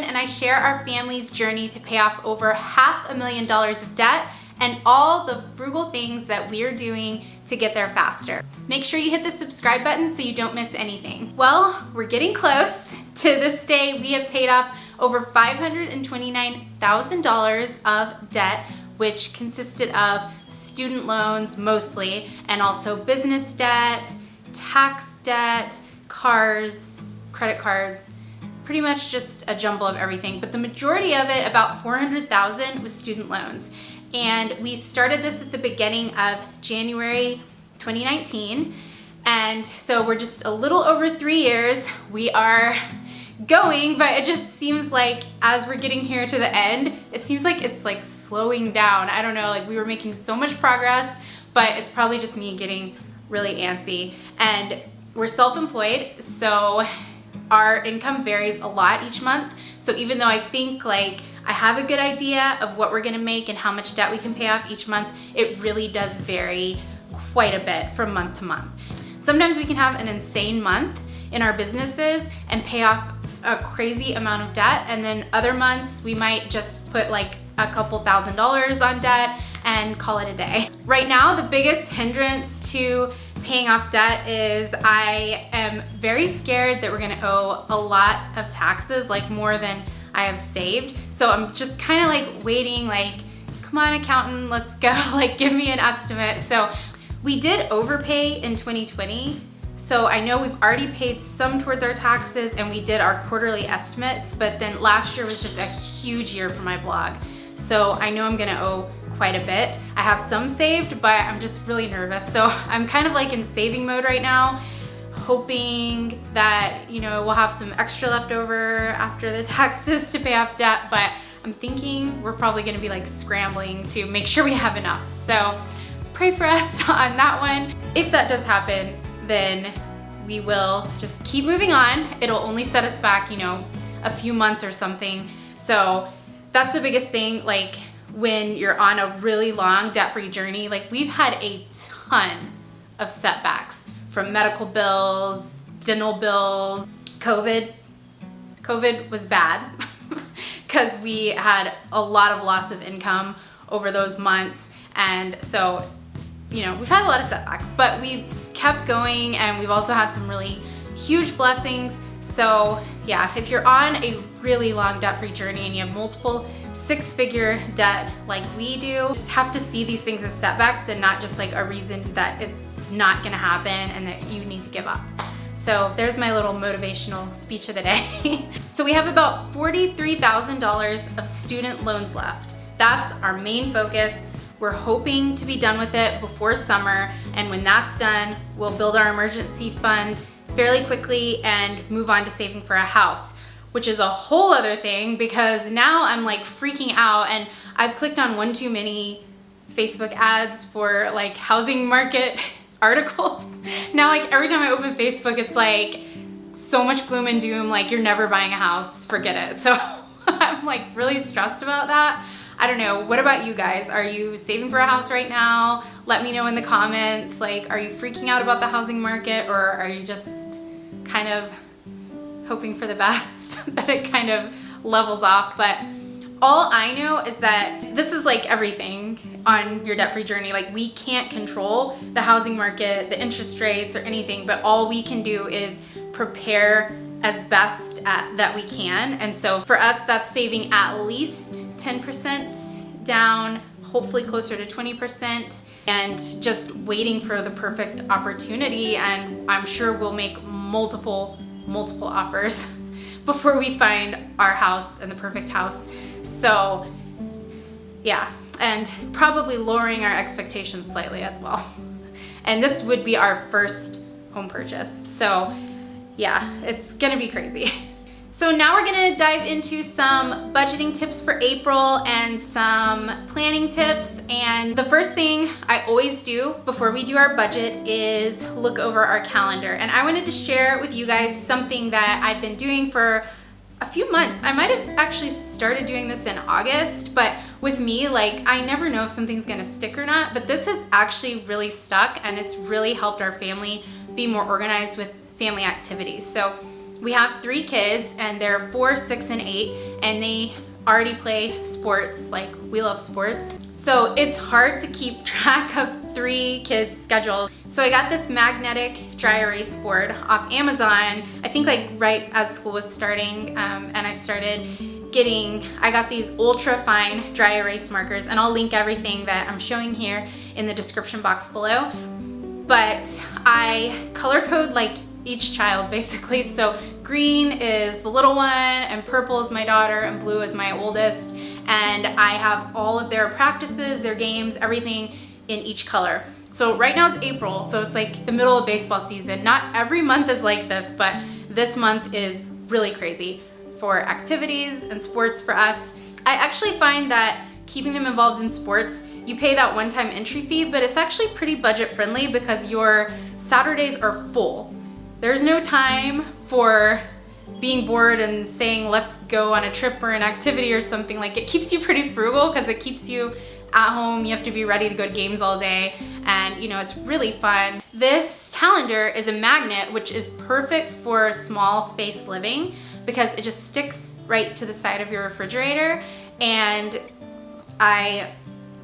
and I share our family's journey to pay off over $500,000 of debt and all the frugal things that we're doing to get there faster. Make sure you hit the subscribe button so you don't miss anything. Well, we're getting close. To this day, we have paid off over $529,000 of debt, which consisted of student loans mostly, and also business debt, tax debt, cars, credit cards, pretty much just a jumble of everything. But the majority of it, about $400,000, was student loans. And we started this at the beginning of January 2019. And so we're just a little over 3 years. We are going, but it just seems like as we're getting here to the end, it seems like it's like slowing down. I don't know, like we were making so much progress, but it's probably just me getting really antsy. And we're self-employed, so our income varies a lot each month. So even though I think like I have a good idea of what we're gonna make and how much debt we can pay off each month, it really does vary quite a bit from month to month. Sometimes we can have an insane month in our businesses and pay off a crazy amount of debt, and then other months we might just put like a couple $1,000s on debt and call it a day. Right now, the biggest hindrance to paying off debt is I am very scared that we're gonna owe a lot of taxes, like more than I have saved. So I'm just kind of like waiting, like, come on accountant, let's go, like give me an estimate. So we did overpay in 2020. So I know we've already paid some towards our taxes and we did our quarterly estimates, but then last year was just a huge year for my blog. So I know I'm gonna owe quite a bit. I have some saved, but I'm just really nervous. So I'm kind of like in saving mode right now, hoping that, you know, we'll have some extra left over after the taxes to pay off debt, but I'm thinking we're probably gonna be like scrambling to make sure we have enough. So pray for us on that one. If that does happen, then we will just keep moving on. It'll only set us back, you know, a few months or something. So that's the biggest thing, like when you're on a really long debt-free journey, like we've had a ton of setbacks from medical bills, dental bills, COVID. COVID was bad because we had a lot of loss of income over those months. And so, you know, we've had a lot of setbacks, but we've kept going and we've also had some really huge blessings. So yeah, if you're on a really long debt-free journey and you have multiple six-figure debt like we do, just have to see these things as setbacks and not just like a reason that it's not gonna happen and that you need to give up. So there's my little motivational speech of the day. So we have about $43,000 of student loans left. That's our main focus. We're hoping to be done with it before summer, and when that's done, we'll build our emergency fund fairly quickly and move on to saving for a house, which is a whole other thing because now I'm like freaking out and I've clicked on one too many Facebook ads for like housing market articles. Now like every time I open Facebook, it's like so much gloom and doom, like you're never buying a house, forget it. So I'm like really stressed about that. I don't know, what about you guys? Are you saving for a house right now? Let me know in the comments, like are you freaking out about the housing market, or are you just kind of hoping for the best that it kind of levels off? But all I know is that this is like everything on your debt-free journey. Like we can't control the housing market, the interest rates or anything, but all we can do is prepare as best that we can. And so for us, that's saving at least 10% down, hopefully closer to 20%, and just waiting for the perfect opportunity. And I'm sure we'll make multiple offers before we find our house and the perfect house. So yeah, and probably lowering our expectations slightly as well. And this would be our first home purchase. So yeah, it's gonna be crazy. So now we're gonna dive into some budgeting tips for April and some planning tips. And the first thing I always do before we do our budget is look over our calendar. And I wanted to share with you guys something that I've been doing for a few months. I might have actually started doing this in August, but with me, like I never know if something's gonna stick or not, but this has actually really stuck and it's really helped our family be more organized with family activities. So we have 3 kids, and they're 4, 6, and 8, and they already play sports. Like, we love sports. So it's hard to keep track of 3 kids' schedules. So I got this magnetic dry erase board off Amazon, I think like right as school was starting, and I got these ultra fine dry erase markers, and I'll link everything that I'm showing here in the description box below. But I color code like each child basically. So green is the little one, and purple is my daughter, and blue is my oldest. And I have all of their practices, their games, everything in each color. So right now it's April, so it's like the middle of baseball season. Not every month is like this, but this month is really crazy for activities and sports for us. I actually find that keeping them involved in sports, you pay that one-time entry fee, but it's actually pretty budget friendly because your Saturdays are full. There's no time for being bored and saying let's go on a trip or an activity or something. Like, it keeps you pretty frugal because it keeps you at home. You have to be ready to go to games all day, and you know, it's really fun. This calendar is a magnet, which is perfect for small space living because it just sticks right to the side of your refrigerator. And I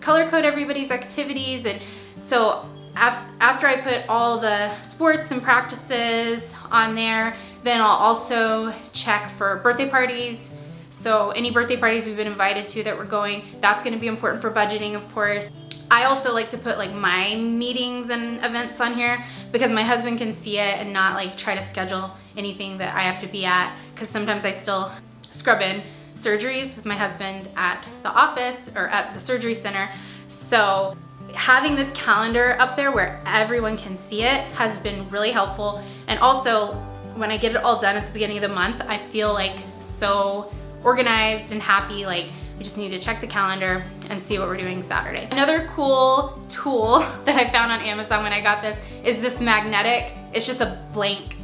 color code everybody's activities, and so after I put all the sports and practices on there, then I'll also check for birthday parties. So any birthday parties we've been invited to that we're going, that's gonna be important for budgeting, of course. I also like to put like my meetings and events on here because my husband can see it and not like try to schedule anything that I have to be at, because sometimes I still scrub in surgeries with my husband at the office or at the surgery center. So having this calendar up there where everyone can see it has been really helpful. And also, when I get it all done at the beginning of the month, I feel like so organized and happy. Like, we just need to check the calendar and see what we're doing Saturday. Another cool tool that I found on Amazon when I got this is this magnetic. It's just a blank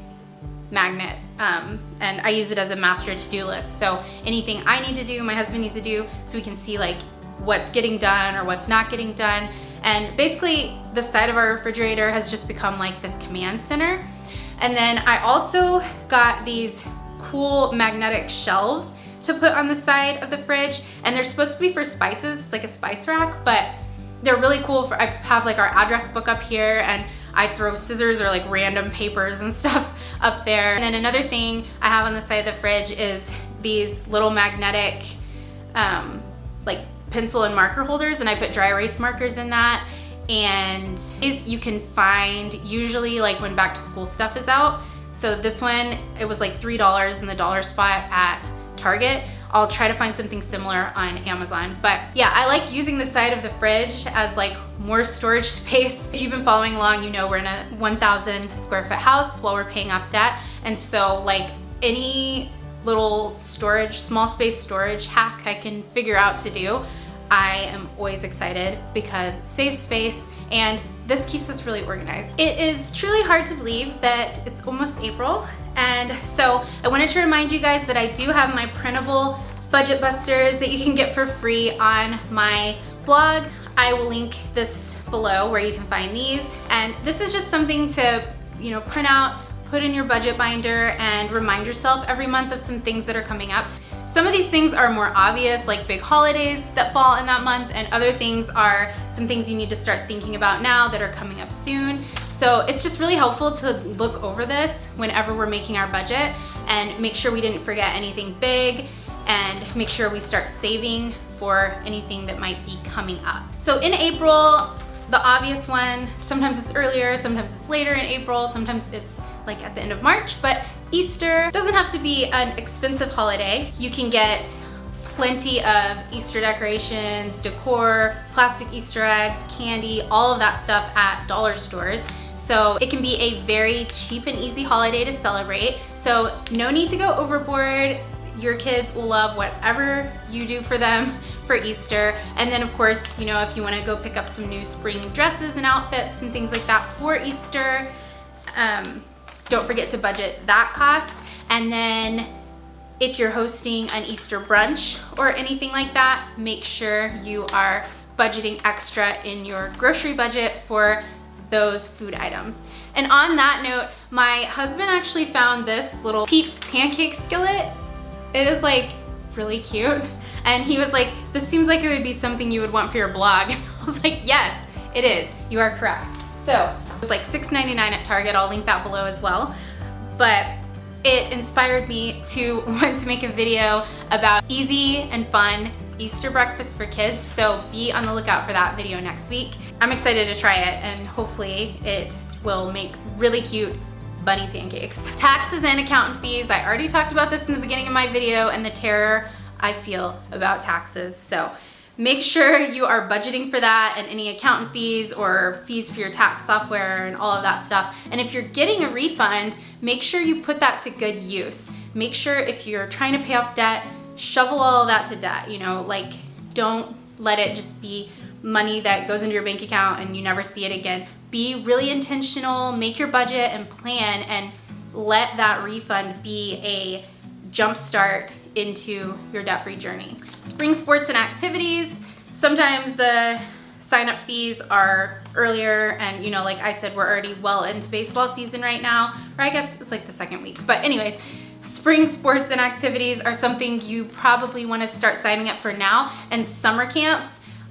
magnet, and I use it as a master to-do list. So anything I need to do, my husband needs to do, so we can see like what's getting done or what's not getting done. And basically the side of our refrigerator has just become like this command center. And then I also got these cool magnetic shelves to put on the side of the fridge, and they're supposed to be for spices. It's like a spice rack, but they're really cool. I have like our address book up here, and I throw scissors or like random papers and stuff up there. And then another thing I have on the side of the fridge is these little magnetic like pencil and marker holders, and I put dry erase markers in that. And you can find usually like when back to school stuff is out. So this one, it was like $3 in the dollar spot at Target. I'll try to find something similar on Amazon. But yeah, I like using the side of the fridge as like more storage space. If you've been following along, you know we're in a 1,000 square foot house while we're paying off debt. And so like any little storage, small space storage hack I can figure out to do, I am always excited because it saves space and this keeps us really organized. It is truly hard to believe that it's almost April, and so I wanted to remind you guys that I do have my printable budget busters that you can get for free on my blog. I will link this below where you can find these, and this is just something to, you know, print out, put in your budget binder, and remind yourself every month of some things that are coming up. Some of these things are more obvious, like big holidays that fall in that month, and other things are some things you need to start thinking about now that are coming up soon. So it's just really helpful to look over this whenever we're making our budget and make sure we didn't forget anything big, and make sure we start saving for anything that might be coming up. So in April, the obvious one, sometimes it's earlier, sometimes it's later in April, sometimes it's like at the end of March, but Easter doesn't have to be an expensive holiday. You can get plenty of Easter decorations, decor, plastic Easter eggs, candy, all of that stuff at dollar stores. So it can be a very cheap and easy holiday to celebrate. So no need to go overboard. Your kids will love whatever you do for them for Easter. And then of course, you know, if you want to go pick up some new spring dresses and outfits and things like that for Easter, don't forget to budget that cost. And then if you're hosting an Easter brunch or anything like that, make sure you are budgeting extra in your grocery budget for those food items. And on that note, my husband actually found this little Peeps pancake skillet. It is like really cute. And he was like, this seems like it would be something you would want for your blog. I was like, yes, it is. You are correct. So it was like $6.99 at Target. I'll link that below as well. But it inspired me to want to make a video about easy and fun Easter breakfast for kids. So be on the lookout for that video next week. I'm excited to try it, and hopefully it will make really cute bunny pancakes. Taxes and accountant fees. I already talked about this in the beginning of my video and the terror I feel about taxes. So make sure you are budgeting for that and any accountant fees or fees for your tax software and all of that stuff. And if you're getting a refund, make sure you put that to good use. Make sure if you're trying to pay off debt, shovel all of that to debt. You know, like, don't let it just be money that goes into your bank account and you never see it again. Be really intentional, make your budget and plan, and let that refund be a jump start into your debt-free journey. Spring sports and activities. Sometimes the sign-up fees are earlier, and you know, like I said, we're already well into baseball season right now, or I guess it's like the second week. But anyways, spring sports and activities are something you probably want to start signing up for now. And summer camps,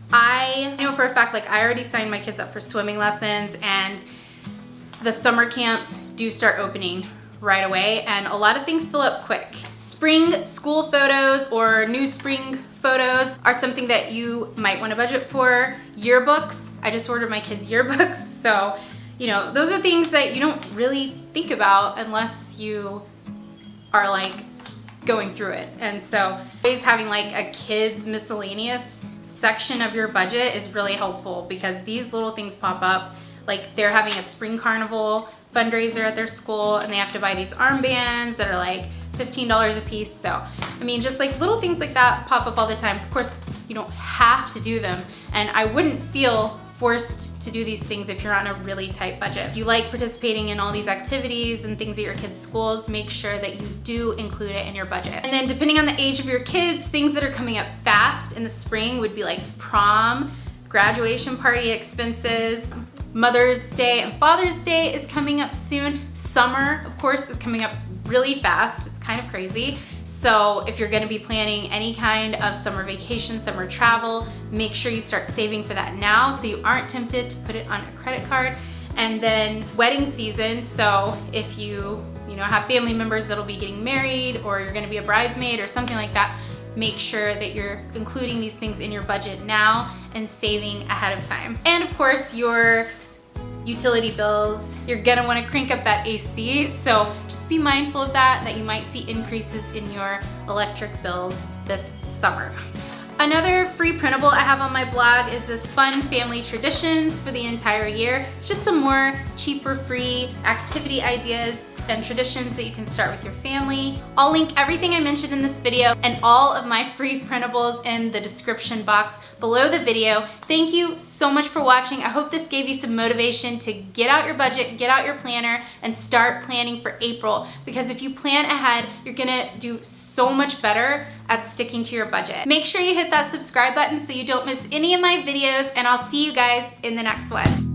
I know for a fact, like I already signed my kids up for swimming lessons, and the summer camps do start opening right away, and a lot of things fill up quick. Spring school photos or new spring photos are something that you might want to budget for. Yearbooks, I just ordered my kids' yearbooks, so you know, those are things that you don't really think about unless you are like going through it. And so always having like a kids miscellaneous section of your budget is really helpful, because these little things pop up. Like they're having a spring carnival fundraiser at their school, and they have to buy these armbands that are like $15 a piece. So I mean, just like little things like that pop up all the time. Of course, you don't have to do them, and I wouldn't feel forced to do these things if you're on a really tight budget. If you like participating in all these activities and things at your kids' schools, make sure that you do include it in your budget. And then depending on the age of your kids, things that are coming up fast in the spring would be like prom, graduation party expenses. Mother's Day and Father's Day is coming up soon. Summer, of course, is coming up really fast. It's kind of crazy. So if you're gonna be planning any kind of summer vacation, summer travel, make sure you start saving for that now so you aren't tempted to put it on a credit card. And then wedding season, so if you have family members that'll be getting married, or you're gonna be a bridesmaid or something like that, make sure that you're including these things in your budget now and saving ahead of time. And of course, your utility bills, you're gonna wanna crank up that AC, so just be mindful of that you might see increases in your electric bills this summer. Another free printable I have on my blog is this fun family traditions for the entire year. It's just some more cheaper, free activity ideas and traditions that you can start with your family. I'll link everything I mentioned in this video and all of my free printables in the description box below the video. Thank you so much for watching. I hope this gave you some motivation to get out your budget, get out your planner, and start planning for April. Because if you plan ahead, you're gonna do so much better at sticking to your budget. Make sure you hit that subscribe button so you don't miss any of my videos, and I'll see you guys in the next one.